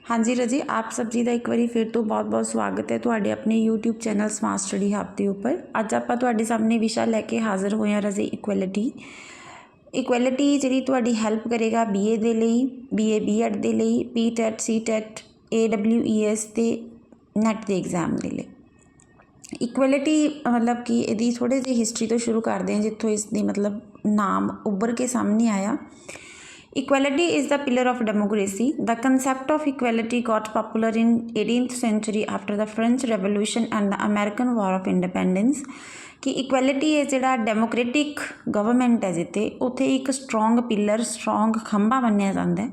हाँ जी रजी, आप सब जी का एक बार फिर तो बहुत बहुत स्वागत है तुहाडे अपने YouTube channel smart study hub के उपर। अज आप तुहाडे सामने विषय लैके हाज़र होए हैं रजी इक्वैलिटी जी तुहाडी हैल्प करेगा BA दे लई, BA B.Ed दे लई, PTET C.TET AWES ते नैट के एग्जाम के लिए। इक्वैलिटी मतलब कि यदि थोड़े जी हिस्टरी तो शुरू करते हैं जितों इसकी मतलब नाम उभर के सामने आया। Equality is the pillar of democracy. The concept of equality got popular in 18th century after the French Revolution and the American War of Independence. कि इक्वैलिटी है जिहड़ा डेमोक्रेटिक गवर्नमेंट है जिते उत्थे एक स्ट्रोंग पिलर स्ट्रोंग खंभा मन्निया जाता है।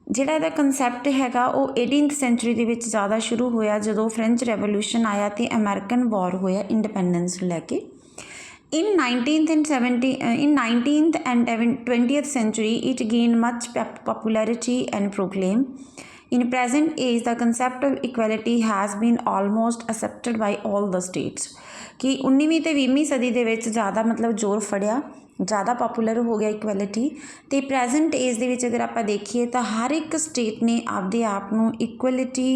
जिहड़ा इहदा कंसैप्ट हैगा वो 18th सेंचुरी दे विच ज़्यादा शुरू होया जदों फ्रेंच रेवोल्यूशन आया तो अमेरिकन वॉर होया इंडिपेंडेंस लैके। In 19th and 20th century, it gained much popularity and proclaim. In present age, the concept of equality has been almost accepted by all the states. कि 19वीं ते 20वीं सदी दे विच ज़्यादा मतलब जोर फड़िया ज़्यादा पॉपुलर हो गया इक्वैलिटी तो प्रैजेंट एज दे विच अगर आप देखिए तो हर एक स्टेट ने आपदे आप नूं इक्वैलिटी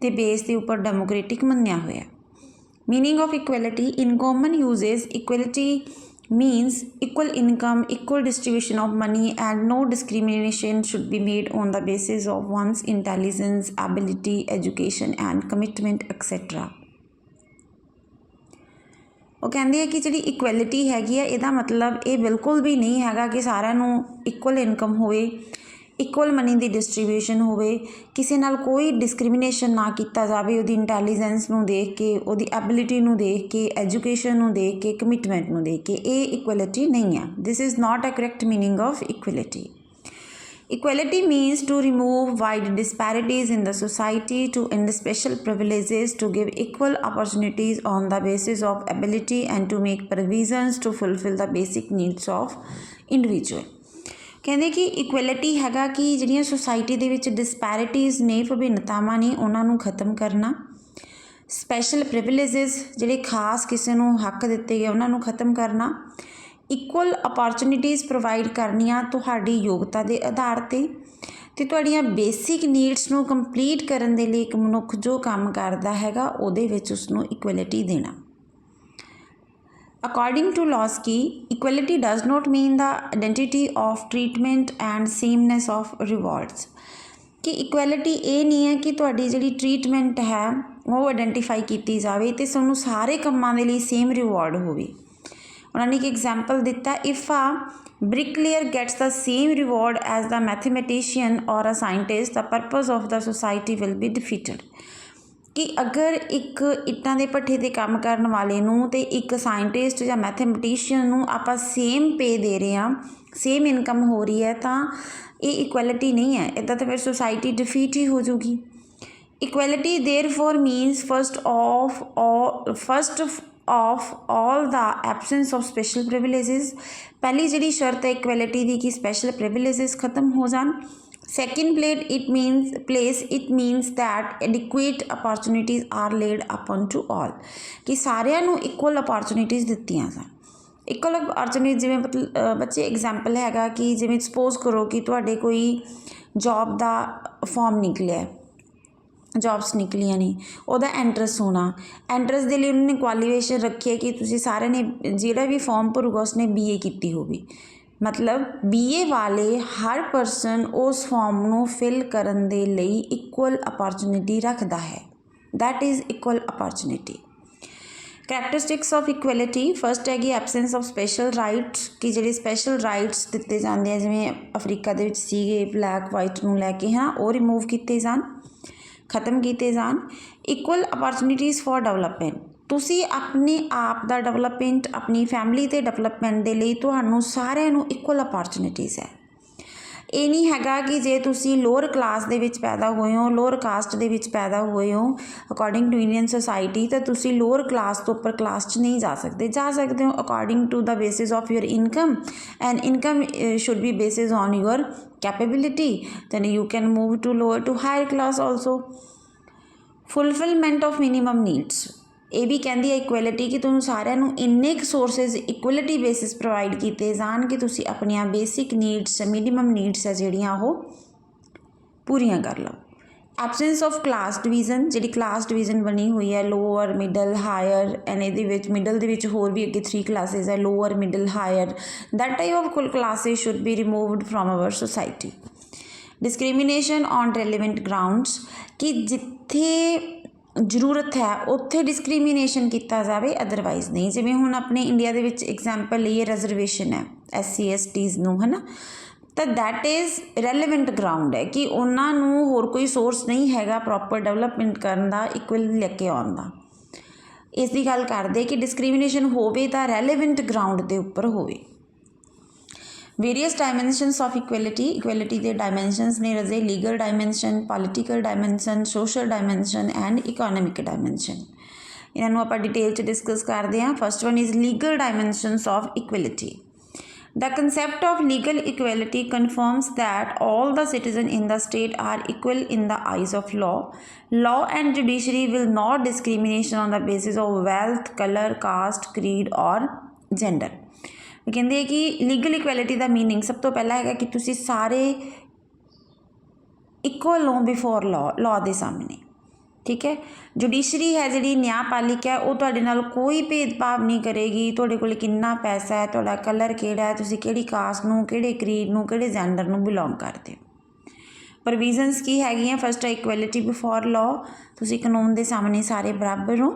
के बेस के उपर डेमोक्रेटिक मन्निया होया। Meaning of equality in common uses, equality means equal income, equal distribution of money, and no discrimination should be made on the basis of one's intelligence, ability, education, and commitment, etc. वो कहते हैं कि जी equality हैगी है इहदा मतलब ये बिल्कुल भी नहीं हैगा कि सारिਆਂ ਨੂੰ इक्वल इनकम होए, इक्वल मनी की डिस्ट्रीब्यूशन होवे, किसी नाल कोई डिस्क्रिमिनेशन ना किया जाए उहदी इंटैलीजेंस नूं देख के, उहदी एबिलिटी नूं देख के, एजुकेशन नूं देख के, कमिटमेंट नूं देख के, ये इक्वैलिटी नहीं है। This is not a correct meaning of equality. Equality means to remove wide disparities in the society, to end special privileges, to give equal opportunities on the basis of ability, and to make provisions to fulfill the basic needs of individual. कहते कि equality हैगा कि जिहड़ियां society दे विच disparities ने विभिन्नतावां ने उन्हां नूं खत्म करना, स्पैशल प्रिविलेजिज जिहड़े खास किसी नूं हक दिते गए उन्हां नूं खत्म करना, इक्वल अपॉर्चुनिटीज़ प्रोवाइड करनियां तुहाडी योग्यता के आधार ते तुहाड़ियां बेसिक नीड्स नूं कंप्लीट करन दे लई एक मनुख जो काम करदा हैगा उहदे विच उसनूं इक्वैलिटी देना। According to Losky, equality does not mean the identity of treatment and sameness of rewards. कि इक्वैलिटी ये नहीं है कि तुहाडी जिहड़ी ट्रीटमेंट है वो आइडेंटिफाई की जाए तो सानूं सारे कामां दे लई सेम रिवॉर्ड होवे। उन्होंने एक एग्जाम्पल दिता, if a bricklayer gets the same reward as the mathematician और a scientist the purpose of the society will be defeated. कि अगर एक इट्टां दे भट्ठे ते काम करन वाले नूं ते एक साइंटिस्ट या मैथमेटिशियन नूं आपां सेम पे दे रहे हैं, सेम इनकम हो रही है तो ये इक्वैलिटी नहीं है, इदा तो फिर सोसाइटी डिफीट ही हो जूगी। Equality therefore means first of all the absence of special privileges. पहली जिहड़ी शर्त है इक्वैलिटी दी कि स्पैशल प्रिविलेजिज खत्म हो जान। Second place it means that adequate opportunities are laid upon to all कि सारिਆਂ ਨੂੰ इक्वल अपॉर्चुनिटीज़ दित्तियां जान। इक्वल अपॉर्चुनिटी जिवें बच्चे एग्जाम्पल हैगा कि जिवें सपोज करो कि तुहाडे कोई जॉब का फॉर्म निकलिया, जॉब्स निकलियां नहीं, उहदा एंट्रेंस होना, एंट्रेंस के लिए उन्होंने क्वालीफिकेशन रखी है कि तुसीं सारे ने जिहड़ा भी फॉर्म भरूगा उसने BA की होगी, मतलब BA वाले हर परसन उस फॉर्म नूं फिल करन दे लई इक्वल अपॉर्चुनिटी रखता है। That is equal opportunity. Characteristics of equality first हैगी एबसेंस ऑफ स्पैशल राइट्स कि जिहड़े स्पैशल राइट्स दिते जांदे हैं जिवें अफ्रीका दे विच सीगे ब्लैक वाइट नूं लैके है वो रिमूव किए जान, खत्म किए जान। इक्वल अपॉर्चुनिटीज़ फॉर डेवलपमेंट तुसी अपने आप दा डेवलपमेंट अपनी फैमिली के डेवलपमेंट के लिए तुहानूं सारिਆਂ ਨੂੰ इक्वल अपॉर्चुनिटीज़ है। ये नहीं हैगा कि जे तुसी लोअर क्लास दे विच पैदा होए हो, लोअर कास्ट दे विच पैदा होए हो अकॉर्डिंग टू इंडियन सोसाइटी तो तुसी लोअर क्लास तो उपर क्लास च नहीं जा सकते हो according to the basis of your income and income should be basis on your capability then you can move to lower to higher class also. Fulfilment of minimum needs ये भी कहती है इक्वैलिटी कि तुहानूं सारिਆਂ ਨੂੰ इन्ने सोर्सिज इक्वलिटी बेसिस प्रोवाइड किए जान कि तुसी अपनियां बेसिक नीड्स मिनीमम नीड्स है जिहड़ियां वो पूरियां कर लो। ਐਬਸੈਂਸ ਆਫ ਕਲਾਸ ਡਿਵੀਜ਼ਨ, ਜਿਹੜੀ ਕਲਾਸ ਡਿਵੀਜ਼ਨ ਬਣੀ ਹੋਈ ਹੈ ਲੋਅਰ ਮਿਡਲ ਹਾਇਰ, ਐਂਡ ਇਹਦੇ ਵਿੱਚ ਮਿਡਲ ਦੇ ਵਿੱਚ ਹੋਰ ਵੀ ਅੱਗੇ 3 ਕਲਾਸਿਸ ਹੈ lower middle higher, that type of classes should be removed from our society. Discrimination on relevant grounds, ਕਿ ਜਿੱਥੇ ਜ਼ਰੂਰਤ ਹੈ ਉੱਥੇ ਡਿਸਕ੍ਰਿਮੀਨੇਸ਼ਨ ਕੀਤਾ ਜਾਵੇ, ਅਦਰਵਾਈਜ਼ ਨਹੀਂ। ਜਿਵੇਂ ਹੁਣ ਆਪਣੇ ਇੰਡੀਆ ਦੇ ਵਿੱਚ ਐਗਜ਼ਾਮਪਲ ਲਈਏ, ਰਿਜ਼ਰਵੇਸ਼ਨ ਹੈ SC STs ਨੂੰ, ਹੈ ਨਾ, ਤਾਂ ਦੈਟ ਇਜ਼ ਰੈਲੀਵੈਂਟ ਗਰਾਊਂਡ ਹੈ ਕਿ ਉਹਨਾਂ ਨੂੰ ਹੋਰ ਕੋਈ ਸੋਰਸ ਨਹੀਂ ਹੈਗਾ ਪ੍ਰੋਪਰ ਡਿਵੈਲਪਮੈਂਟ ਕਰਨ ਦਾ, ਇਕੁਅਲ ਲੈ ਕੇ ਆਉਣ ਦਾ। ਇਸ ਦੀ ਗੱਲ ਕਰਦੇ ਕਿ ਡਿਸਕ੍ਰਿਮੀਨੇਸ਼ਨ ਹੋਵੇ ਤਾਂ ਰੈਲੀਵੈਂਟ ਗਰਾਊਂਡ ਦੇ ਉੱਪਰ ਹੋਵੇ। Various dimensions of equality, equality ਦੇ ਡਾਇਮੈਂਸ਼ਨਸ ਨੇ ਰਜੇ, legal dimension, political dimension, social dimension and economic dimension. ਇਹਨਾਂ ਨੂੰ ਆਪਾਂ ਡਿਟੇਲ 'ਚ ਡਿਸਕਸ ਕਰਦੇ ਹਾਂ। First one is legal dimensions of equality. The concept of legal equality confirms that all the citizens in the state are equal in the eyes of law. Law and judiciary will not discrimination on the basis of wealth, color, caste, creed or gender. ਕਹਿੰਦੇ ਕਿ legal equality ਦਾ meaning ਸਭ ਤੋਂ ਪਹਿਲਾਂ ਹੈਗਾ ਕਿ ਤੁਸੀਂ ਸਾਰੇ equal ਹੋ ਬਿਫੋਰ ਲਾਅ ਦੇ ਸਾਹਮਣੇ, ਠੀਕ ਹੈ। ਜੁਡੀਸ਼ਰੀ ਹੈ ਜਿਹੜੀ ਨਿਆਂਪਾਲਿਕਾ ਹੈ, ਉਹ ਤੁਹਾਡੇ ਨਾਲ ਕੋਈ ਭੇਦਭਾਵ ਨਹੀਂ ਕਰੇਗੀ। ਤੁਹਾਡੇ ਕੋਲ ਕਿੰਨਾ ਪੈਸਾ ਹੈ, ਤੁਹਾਡਾ ਕਲਰ ਕਿਹੜਾ ਹੈ, ਤੁਸੀਂ ਕਿਹੜੀ ਕਾਸਟ ਨੂੰ, ਕਿਹੜੇ ਕਰੀਡ ਨੂੰ, ਕਿਹੜੇ ਜੈਂਡਰ ਨੂੰ ਬਿਲੋਂਗ ਕਰਦੇ ਹੋ। ਪ੍ਰੋਵੀਜ਼ਨਸ ਕੀ ਹੈਗੀਆਂ? ਫਸਟ ਹੈ ਇਕੁਐਲਿਟੀ ਬਿਫੋਰ ਲਾਅ, ਤੁਸੀਂ ਕਾਨੂੰਨ ਦੇ ਸਾਹਮਣੇ ਸਾਰੇ ਬਰਾਬਰ ਹੋ।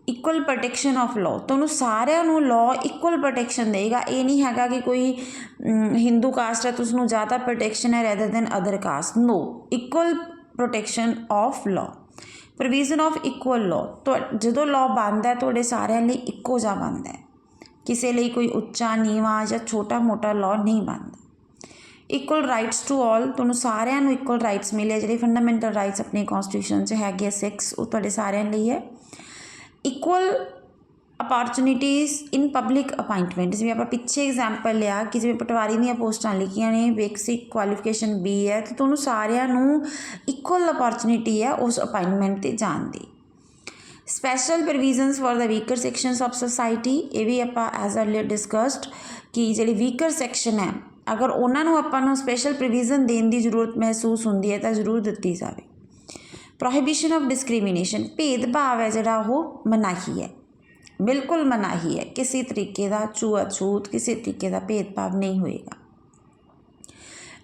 ਇਕੁਅਲ ਪ੍ਰੋਟੈਕਸ਼ਨ ਆਫ ਲਾਅ, ਤੁਹਾਨੂੰ ਸਾਰਿਆਂ ਨੂੰ ਲਾਅ ਇਕੁਅਲ ਪ੍ਰੋਟੈਕਸ਼ਨ ਦੇਗਾ। ਇਹ ਨਹੀਂ ਹੈਗਾ ਕਿ ਕੋਈ ਹਿੰਦੂ ਕਾਸਟ ਹੈ ਤਾਂ ਉਸਨੂੰ ਜ਼ਿਆਦਾ ਪ੍ਰੋਟੈਕਸ਼ਨ ਹੈ rather than other caste, no, equal protection of law. Provision of equal law, ਜਦੋਂ ਲਾਅ ਬਣਦਾ ਹੈ ਤੁਹਾਡੇ ਸਾਰਿਆਂ ਲਈ ਇੱਕੋ ਜਿਹਾ ਬਣਦਾ ਹੈ, ਕਿਸੇ ਲਈ ਕੋਈ ਉੱਚਾ ਨੀਵਾਂ ਜਾਂ ਛੋਟਾ ਮੋਟਾ ਲਾਅ ਨਹੀਂ ਬਣਦਾ। ਇਕੁਅਲ ਰਾਈਟਸ ਟੂ ਆਲ, ਤੁਹਾਨੂੰ ਸਾਰਿਆਂ ਨੂੰ ਇਕੁਅਲ ਰਾਈਟਸ ਮਿਲੇ, ਜਿਹੜੇ ਫੰਡਾਮੈਂਟਲ ਰਾਈਟਸ ਆਪਣੇ ਕੌਨਸਟੀਟਿਊਸ਼ਨ 'ਚ ਹੈਗੇ 6, ਉਹ ਤੁਹਾਡੇ ਸਾਰਿਆਂ ਲਈ ਹੈ। ਇਕੁਅਲ ਅਪੋਰਚੁਨਿਟੀਜ਼ ਇਨ ਪਬਲਿਕ ਅਪਾਇੰਟਮੈਂਟ, ਜਿਵੇਂ ਆਪਾਂ ਪਿੱਛੇ ਐਗਜ਼ਾਮਪਲ ਲਿਆ ਕਿ ਜਿਵੇਂ ਪਟਵਾਰੀ ਦੀਆਂ ਪੋਸਟਾਂ ਲਿਖੀਆਂ ਨੇ, ਬੇਸਿਕ ਕੁਆਲੀਫਿਕੇਸ਼ਨ B ਹੈ, ਅਤੇ ਤੁਹਾਨੂੰ ਸਾਰਿਆਂ ਨੂੰ ਇਕੁਅਲ ਅਪੋਰਚੁਨਿਟੀ ਹੈ ਉਸ ਅਪਾਇੰਟਮੈਂਟ 'ਤੇ ਜਾਣ ਦੀ। Special provisions for the weaker sections of society, ਇਹ ਵੀ ਆਪਾਂ ਐਜ਼ ਅਰਲੀਅਰ ਡਿਸਕਸਡ ਕਿ ਜਿਹੜੀ ਵੀਕਰ ਸੈਕਸ਼ਨ ਹੈ ਅਗਰ ਉਹਨਾਂ ਨੂੰ ਆਪਾਂ ਨੂੰ ਸਪੈਸ਼ਲ ਪ੍ਰੋਵੀਜ਼ਨ ਦੇਣ ਦੀ ਜ਼ਰੂਰਤ ਮਹਿਸੂਸ ਹੁੰਦੀ ਹੈ ਤਾਂ ਜ਼ਰੂਰ ਦਿੱਤੀ ਜਾਵੇ। ਪ੍ਰੋਹਿਬਿਸ਼ਨ ਆਫ ਡਿਸਕ੍ਰਿਮੀਨੇਸ਼ਨ, ਭੇਦਭਾਵ ਹੈ ਜਿਹੜਾ ਉਹ ਮਨਾਹੀ ਹੈ, ਬਿਲਕੁਲ ਮਨਾਹੀ ਹੈ, ਕਿਸੇ ਤਰੀਕੇ ਦਾ ਛੂਤ ਕਿਸੇ ਤਰੀਕੇ ਦਾ ਭੇਦਭਾਵ ਨਹੀਂ ਹੋਏਗਾ।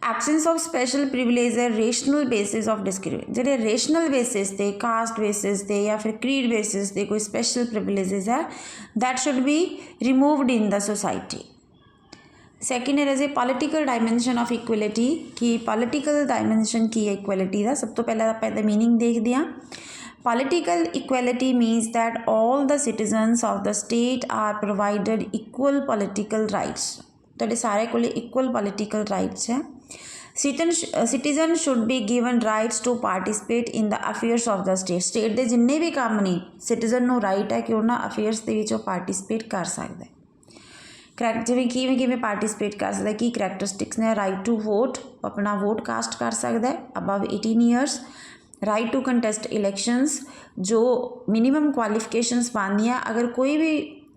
ਐਬਸੈਂਸ ਆਫ ਸਪੈਸ਼ਲ ਪ੍ਰਿਵਿਲੇਜ ਹੈ ਰੇਸ਼ਨਲ ਬੇਸਿਸ ਆਫ ਡਿਸਕ੍ਰਿਮੀਨੇਸ਼ਨ, ਜਿਹੜੇ ਰੇਸ਼ਨਲ ਬੇਸਿਸ 'ਤੇ, ਕਾਸਟ ਬੇਸਿਸ 'ਤੇ ਜਾਂ ਫਿਰ ਕ੍ਰੀਡ ਬੇਸਿਸ 'ਤੇ ਕੋਈ ਸਪੈਸ਼ਲ ਪ੍ਰਿਵਿਲੇਜਸ ਹੈ, that should be removed in the society. Second ਹੈ ਰਜੇ ਪੋਲੀਟੀਕਲ ਡਾਇਮੈਂਸ਼ਨ ਆਫ ਇਕੁਐਲਿਟੀ, ਕਿ ਪੋਲੀਟੀਕਲ ਡਾਇਮੈਂਸ਼ਨ ਕੀ ਹੈ ਇਕੁਐਲਿਟੀ ਦਾ। ਸਭ ਤੋਂ ਪਹਿਲਾਂ ਆਪਾਂ ਇਹਦਾ ਮੀਨਿੰਗ ਦੇਖਦੇ ਹਾਂ। Political equality means that all the citizens of the state are provided equal political rights. ਤੁਹਾਡੇ ਸਾਰੇ ਕੋਲ equal political rights ਹੈ। Citizen should be given rights to participate in the affairs of the state. State ਦੇ ਜਿੰਨੇ ਵੀ ਕੰਮ ਨੇ citizen ਨੂੰ right ਹੈ ਕਿ ਉਹਨਾਂ ਅਫੇਅਰਸ ਦੇ ਵਿੱਚ ਉਹ ਪਾਰਟੀਸਪੇਟ ਕਰ ਸਕਦਾ ਹੈ। ਜਿਵੇਂ ਕਿਵੇਂ ਪਾਰਟੀਸਪੇਟ ਕਰ ਸਕਦਾ, ਕੀ ਕਰੈਕਟਰਿਸਟਿਕਸ ਨੇ? ਰਾਈਟ ਟੂ ਵੋਟ, ਆਪਣਾ ਵੋਟ ਕਾਸਟ ਕਰ ਸਕਦਾ ਹੈ above 18 years. Right to contest elections, ਜੋ ਮਿਨੀਮਮ ਕੁਆਲੀਫਿਕੇਸ਼ਨਸ ਬਣਦੀਆਂ ਅਗਰ ਕੋਈ ਵੀ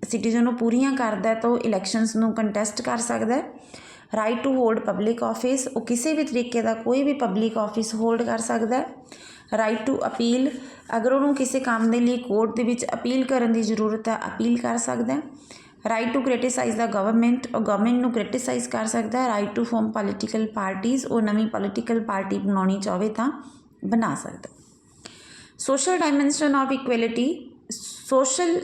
ਸਿਟੀਜ਼ਨ ਨੂੰ ਪੂਰੀਆਂ ਕਰਦਾ ਤਾਂ ਉਹ ਇਲੈਕਸ਼ਨਸ ਨੂੰ ਕੰਟੈਸਟ ਕਰ ਸਕਦਾ ਹੈ। Right to hold public office, ਉਹ ਕਿਸੇ ਵੀ ਤਰੀਕੇ ਦਾ ਕੋਈ ਵੀ ਪਬਲਿਕ ਆਫਿਸ ਹੋਲਡ ਕਰ ਸਕਦਾ ਹੈ। ਰਾਈਟ ਟੂ ਅਪੀਲ, ਅਗਰ ਉਹਨੂੰ ਕਿਸੇ ਕੰਮ ਦੇ ਲਈ ਕੋਰਟ ਦੇ ਵਿੱਚ ਅਪੀਲ ਕਰਨ ਦੀ ਜ਼ਰੂਰਤ ਹੈ, ਅਪੀਲ ਕਰ ਸਕਦਾ ਹੈ। Right to criticise the government, ਉਹ ਗਵਰਨਮੈਂਟ ਨੂੰ ਕ੍ਰਿਟੀਸਾਈਜ਼ ਕਰ ਸਕਦਾ ਹੈ। Right to form political parties, ਉਹ ਨਵੀਂ ਪੋਲੀਟੀਕਲ ਪਾਰਟੀ ਬਣਾਉਣੀ ਚਾਹਵੇ ਤਾਂ ਬਣਾ ਸਕਦਾ। Social dimension of equality, social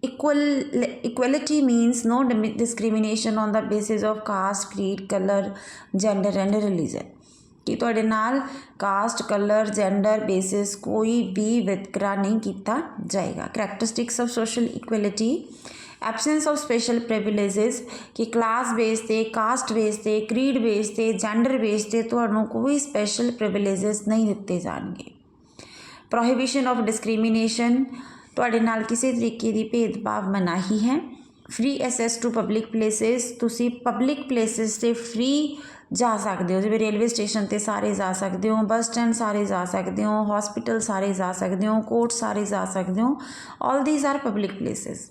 equality means no discrimination on the basis of caste, creed, color, gender and religion, ਕਿ ਤੁਹਾਡੇ ਨਾਲ ਕਾਸਟ, ਕਲਰ, ਜੈਂਡਰ ਬੇਸਿਸ ਕੋਈ ਵੀ ਵਿਤਕਰਾ ਨਹੀਂ ਕੀਤਾ ਜਾਏਗਾ। Characteristics of social equality, absence of special privileges, ਕਿ class base 'ਤੇ, ਕਾਸਟ ਬੇਸ 'ਤੇ, ਕਰੀਡ ਬੇਸ 'ਤੇ, ਜੈਂਡਰ ਬੇਸ 'ਤੇ ਤੁਹਾਨੂੰ ਕੋਈ ਸਪੈਸ਼ਲ ਪ੍ਰਿਵਿਲੇਜਸ ਨਹੀਂ ਦਿੱਤੇ ਜਾਣਗੇ। ਪ੍ਰੋਹਿਬਿਸ਼ਨ ਆਫ ਡਿਸਕ੍ਰਿਮੀਨੇਸ਼ਨ, ਤੁਹਾਡੇ ਨਾਲ ਕਿਸੇ ਤਰੀਕੇ ਦੀ ਭੇਦਭਾਵ ਮਨਾਹੀ ਹੈ। ਫ੍ਰੀ ਐਸੈਸ ਟੂ ਪਬਲਿਕ ਪਲੇਸਿਸ, ਤੁਸੀਂ ਪਬਲਿਕ ਪਲੇਸਿਸ 'ਤੇ ਫ੍ਰੀ ਜਾ ਸਕਦੇ ਹੋ, ਜਿਵੇਂ ਰੇਲਵੇ ਸਟੇਸ਼ਨ 'ਤੇ ਸਾਰੇ ਜਾ ਸਕਦੇ ਹੋ, ਬੱਸ ਸਟੈਂਡ ਸਾਰੇ ਜਾ ਸਕਦੇ ਹੋ, ਹਸਪੀਟਲ ਸਾਰੇ ਜਾ ਸਕਦੇ ਹੋ, ਕੋਰਟ ਸਾਰੇ ਜਾ ਸਕਦੇ ਹੋ। All these are public places.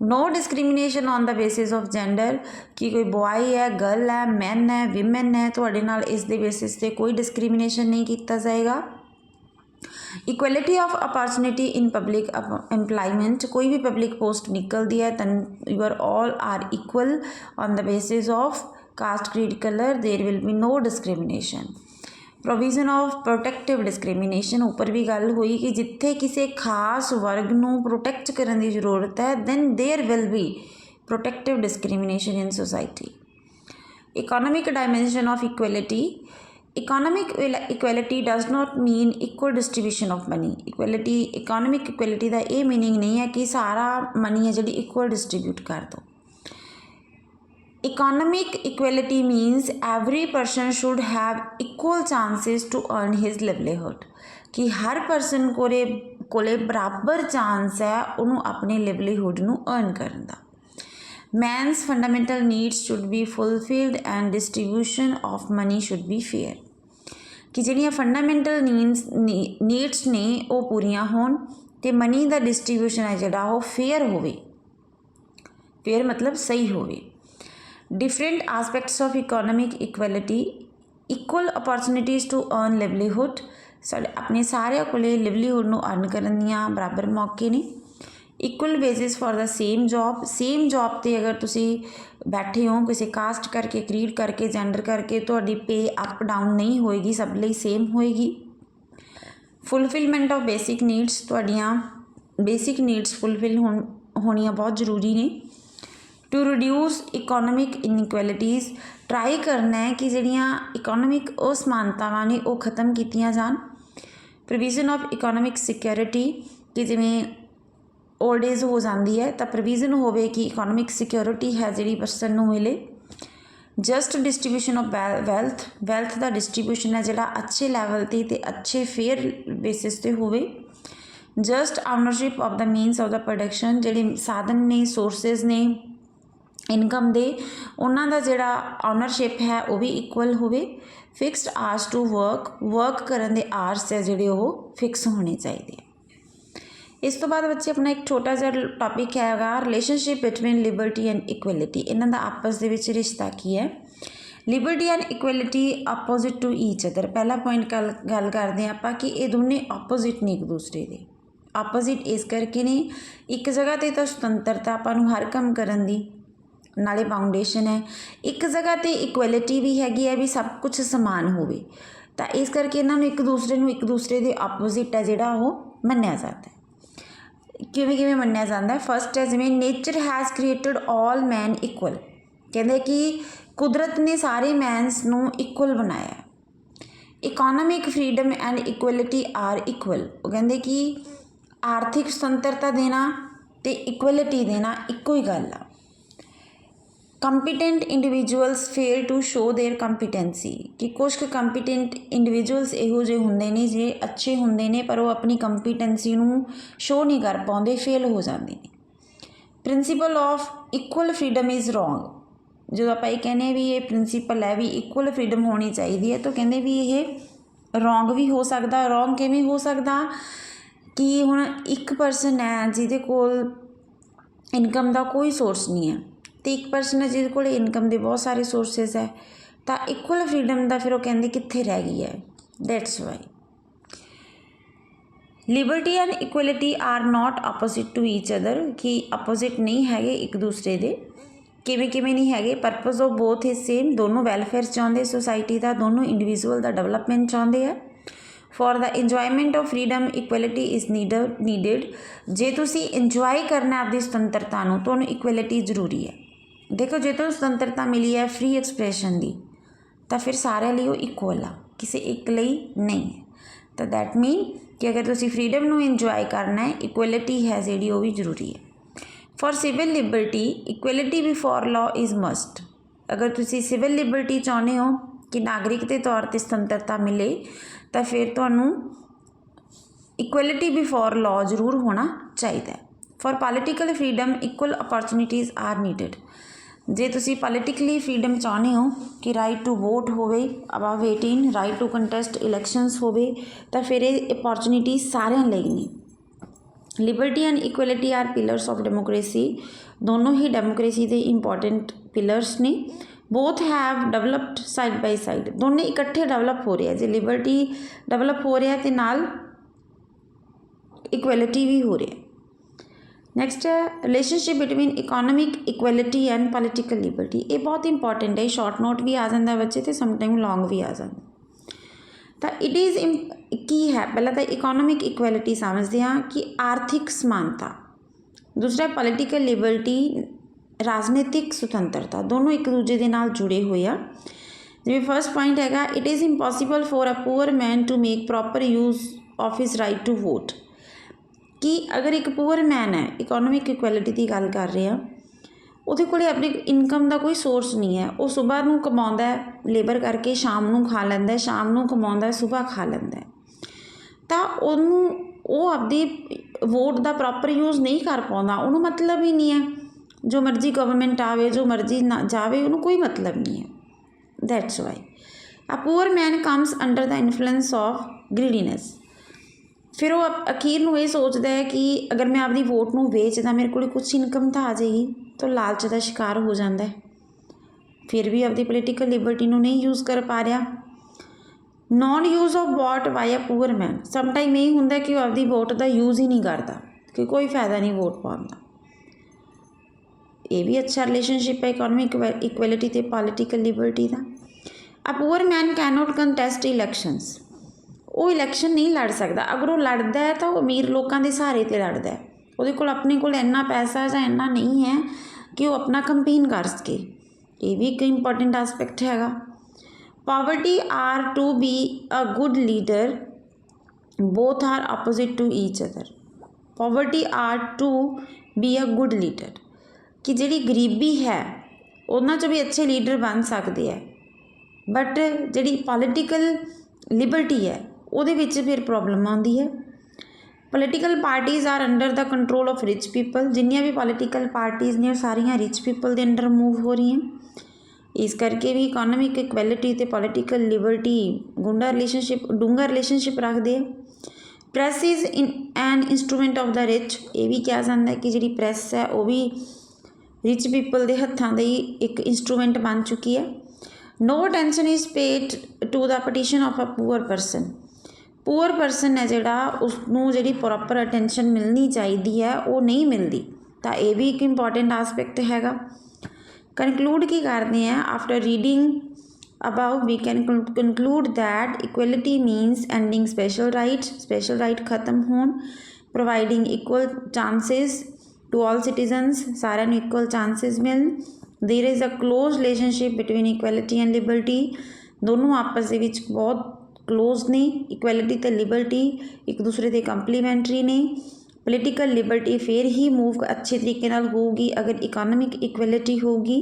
No discrimination on the basis of gender, ਕਿ ਕੋਈ ਬॉय ਹੈ, ਗਰਲ ਹੈ, ਮੈਨ ਹੈ, ਵਿਮਨ ਹੈ, ਤੁਹਾਡੇ ਨਾਲ ਇਸ ਦੇ ਬੇਸਿਸ 'ਤੇ ਕੋਈ ਡਿਸਕ੍ਰਿਮੀਨੇਸ਼ਨ ਨਹੀਂ ਕੀਤਾ ਜਾਏਗਾ। Equality of opportunity in public employment, कोई भी पब्लिक पोस्ट निकलती है then you are all are equal on the basis of caste, creed, colour, there will be no discrimination. Provision of protective discrimination, उपर भी गल हुई कि जिथे किसी खास वर्ग नूं प्रोटैक्ट करने की जरूरत है then there will be protective discrimination in society. Economic dimension of equality, economic equality does not mean equal distribution of money. Equality, economic equality का ये मीनिंग नहीं है कि सारा मनी है जी इक्वल डिस्ट्रीब्यूट कर दो। Economic equality means every person should have equal chances to earn his livelihood, कि हर परसन कोले बराबर चांस है उन्होंने अपने लिवलीहुड नू अर्न करने का। Minus fundamental needs should be fulfilled and distribution of money should be fair, कि जिहड़ियां फंडामेंटल नीड्स ने वो पूरियां होण ते मनी का डिस्ट्रीब्यूशन है जिहड़ा वो फेयर होवे। फेयर मतलब सही होवे। Different aspects of economic equality, equal opportunities to earn livelihood, अपने सारे को लिवलीहुड नू अर्न करन दियां बराबर मौके ने। Equal wages for the same job, same job ते अगर तुसी बैठे हो किसी कास्ट करके, क्रीड करके, जेंडर करके, तो पे अप डाउन नहीं होएगी, सब लिए सेम होएगी। फुलफिलमेंट ऑफ बेसिक नीड्स, तुहाड़ियां बेसिक नीड्स फुलफिल होनियां बहुत जरूरी ने। To reduce economic inequalities, try करना है कि जिहड़ियां इकोनॉमिक असमानतावां ने वो खत्म कीतियां जान। प्रोविजन ऑफ इकोनॉमिक सिक्योरिटी, कि जिवें ओल्ड एज हो जाती है तो प्रोविजन होवे कि इकोनॉमिक सिक्योरिटी है जिहड़ी परसन नूं मिले। Just distribution of wealth, wealth का डिस्ट्रीब्यूशन है जिहड़ा अच्छे लैवल ते अच्छे फेयर बेसिस ते होवे। Just ownership of the मीनस of the production, जिहड़े साधन ने, सोर्सिस ने इनकम दे, उन्हां दा जिहड़ा ऑनरशिप है वो भी इक्वल होवे। Fixed hours to work, work करन दे आवर्स है जिहड़े वो फिक्स होने चाहिए। इस तो बाद बच्चे अपना एक छोटा सा टॉपिक हैगा relationship between liberty and equality, इन्हां दा आपस दे विच रिश्ता की है। Liberty and equality opposite to each other, पहला पॉइंट गल करते हैं आपां कि ये दोनों अपोजिट ने एक दूसरे के। अपोजिट इस करके ने, एक जगह ते तो सुतंत्रता आपां नूं हर काम करन दी नाले फाउंडेशन है, एक जगह ते इक्वलिटी भी हैगी है भी सब कुछ समान होवे, तो इस करके इन्होंने एक दूसरे के अपोजिट है जिहड़ा वो मन्निया जाता है। किवें किवें मन्निया जाता है? फस्ट है जिवें nature has created all man equal, कहते कि कुदरत ने सारे मैनस नूं इक्वल बनाया। Economic freedom and equality are equal, वो कहते कि आर्थिक सुतंत्रता देना तो इक्वलिटी देना इक्को ही गल आ। Competent individuals fail to show their competency, कि कुछ कंपीटेंट इंडिविजुअल्स इहो जे हुंदे ने जे अच्छे हुंदे ने पर वो अपनी कंपीटेंसी नूं शो नहीं कर पाते, फेल हो जाते हैं। Principal of equal freedom is wrong, जो आप कहने भी ये प्रिंसीपल है भी इक्वल फ्रीडम होनी चाहिए है, तो कहते भी ये रॉन्ग भी हो सकता। रॉन्ग किवें हो सकता कि हुण एक परसन है जिहदे कोल इनकम का कोई सोर्स नहीं है तो एक परसन है जिहदे कोल इनकम के बहुत सारे सोर्सिस है, तो इक्वल फ्रीडम का फिर वो कहते कित्थे रह गई है। That's why liberty and equality are not opposite to each other, कि अपोजिट नहीं है एक दूसरे के। किवें किवें नहीं है? Purpose of both is same, दोनों वैलफेयर चाहते सोसाइटी का, दोनों इंडिविजुअल का डेवलपमेंट चाहते हैं। For the enjoyment of freedom equality is needed, जे तुसी इंजॉय करना आपकी सुतंत्रता नूं तो इक्वलिटी जरूरी है। देखो जे तो सुतंत्रता मिली है फ्री एक्सप्रैशन की, तो फिर सारे लिए इक्वल आ, किसी एक लिए नहीं है। तो दैट मीन कि अगर तुसी फ्रीडम नूं इंजॉय करना है, इक्वलिटी है जी वो भी जरूरी है। For civil liberty equality before law is must, अगर तुसी सिविल लिबर्टी चाहते हो कि नागरिक के तौर पर सुतंत्रता मिले, तो फिर तुहानूं इक्वलिटी बिफोर लॉ जरूर होना चाहिए। For political freedom equal opportunities are needed, जे तुसी पॉलिटिकली फ्रीडम चाहते हो कि राइट टू वोट होवे above 18, right to contest elections होवे, तो फिर ये अपॉर्चुनिटी सारिਆਂ ਲਈ ने। Liberty and equality are pillars of democracy, दोनों ही डेमोक्रेसी के इंपॉर्टेंट पिलर्स ने। Both have developed side by side, दोनों इकट्ठे डेवलप हो रहे हैं। जो लिबर्टी डेवलप हो रहा है तो नाल इक्वैलिटी भी हो रहा है। नैक्सट है relationship between economic equality and political liberty. ये बहुत इंपॉर्टेंट है, शॉर्ट नोट भी आ जाता बच्चे तो समटाइम लॉन्ग भी आ जाता। तो इट इज़ की है पहला तो इकोनॉमिक इक्वैलिटी समझते हैं कि आर्थिक समानता, दूसरा पोलिटिकल लिबर्टी राजनीतिक सुतंत्रता, दोनों एक दूजे के नाल जुड़े हुए आ। जिवें फर्स्ट पॉइंट हैगा it is impossible for a poor man to make proper use of his right to vote. कि अगर एक पुअर मैन है, इकोनॉमिक इक्वैलिटी की गल कर रहे हैं, ਉਹਦੇ ਕੋਲੇ अपनी इनकम का कोई सोर्स नहीं है, वो सुबह ਨੂੰ कमाਉਂਦਾ लेबर करके शाम ਨੂੰ खा ਲੈਂਦਾ, शाम ਨੂੰ कमाਉਂਦਾ सुबह खा ਲੈਂਦਾ, ਤਾਂ ਉਹਨੂੰ ਉਹ ਆਪਦੀ ਵੋਟ ਦਾ ਪ੍ਰੋਪਰ ਯੂਜ਼ ਨਹੀਂ ਕਰ ਪਾਉਂਦਾ, ਉਹਨੂੰ मतलब ही नहीं है। जो मर्जी गवर्नमेंट आवे, जो मर्जी ना जावे, ਉਹਨੂੰ कोई मतलब नहीं है। That's why a poor man comes under the influence of greediness. फिर वो अखीर ਨੂੰ ਇਹ सोचता है कि अगर मैं ਆਪਦੀ वोट ਨੂੰ ਵੇਚਦਾ मेरे को कुछ इनकम तो आ जाएगी, तो लालच का शिकार हो जाता है, फिर भी अपनी पोलिटिकल लिबर्टी ਨੂੰ नहीं यूज़ कर पा रहा। Non use of vote by a poor man, sometime यही होंगे कि वो अपनी वोट का यूज़ ही नहीं करता, कि कोई फायदा नहीं वोट पाने का। ये भी अच्छा रिलेशनशिप है इकोनॉमिक इक्वैलिटी तो पोलिटिकल लिबर्टी का। अ poor man can not contest elections, वो इलैक्शन नहीं लड़ सकता, अगर वो लड़ता है तो अमीर लोगों के सहारे ते लड़ता है, ਉਹਦੇ ਕੋਲ ਆਪਣੇ ਕੋਲ ਇੰਨਾ ਪੈਸਾ ਜਾਂ ਇੰਨਾ नहीं है कि वो अपना कंपेन कर सके। ये भी एक इंपॉर्टेंट एस्पैक्ट हैगा। Poverty or to be a good leader both are opposite to each other. Poverty or to be a good leader, कि जिहड़ी गरीबी है उन्हां चों भी अच्छे लीडर बन सकते हैं, बट जिहड़ी पॉलिटिकल लिबर्टी है उहदे विच फिर प्रॉब्लम आउंदी है। Political parties are under the control of rich people, जिन्नियां भी पोलिटिकल पार्टीज़ ने सारियां रिच पीपल के अंडर मूव हो रही हैं, इस करके भी इकोनॉमिक इक्वैलिटी तो पोलिटिकल लिबर्टी डूंगा रिलेशनशिप रखते हैं। Press is an instrument of the rich, ये भी कहा जाता है कि जी प्रैस है वो भी रिच पीपल के हत्थों की एक इंस्ट्रूमेंट बन चुकी है। No attention is paid to the petition of a poor person, poor person है जिहड़ा उसनूं जिहड़ी प्रॉपर अटेंशन मिलनी चाहिए है वो नहीं मिलती, तो ये भी एक इंपॉर्टेंट एस्पैक्ट हैगा। कंकलूड की करते हैं, after reading about we can conclude that equality means ending special right खत्म होण, providing equal chances to all citizens, सारिਆਂ ਨੂੰ इक्वल चांसिस मिलन। There is a close relationship between equality and liberty, दोनों आपस दे विच बहुत क्लोज ने। इक्वैलिटी तो लिबर्टी एक दूसरे के कंपलीमेंटरी ने। पोलिटिकल लिबर्टी फिर ही मूव अच्छे तरीके नाल होगी अगर इकोनॉमिक इक्वैलिटी होगी।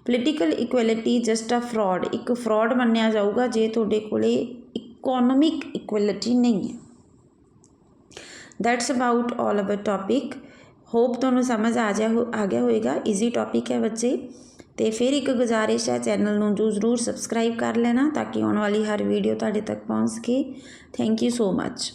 Political equality just a fraud, एक फ्रॉड मन्निया जाऊगा जे तुहाडे कोले इकोनॉमिक इक्वैलिटी नहीं है। That's about all our topic. Hope तुहानूं समझ आ गया होएगा। ईजी टॉपिक है बच्चे। तो फिर एक गुजारिश है, चैनल नूं जरूर सबसक्राइब कर लेना ताकि आने वाली हर वीडियो तुहाडे तक पहुँच सके। Thank you so much.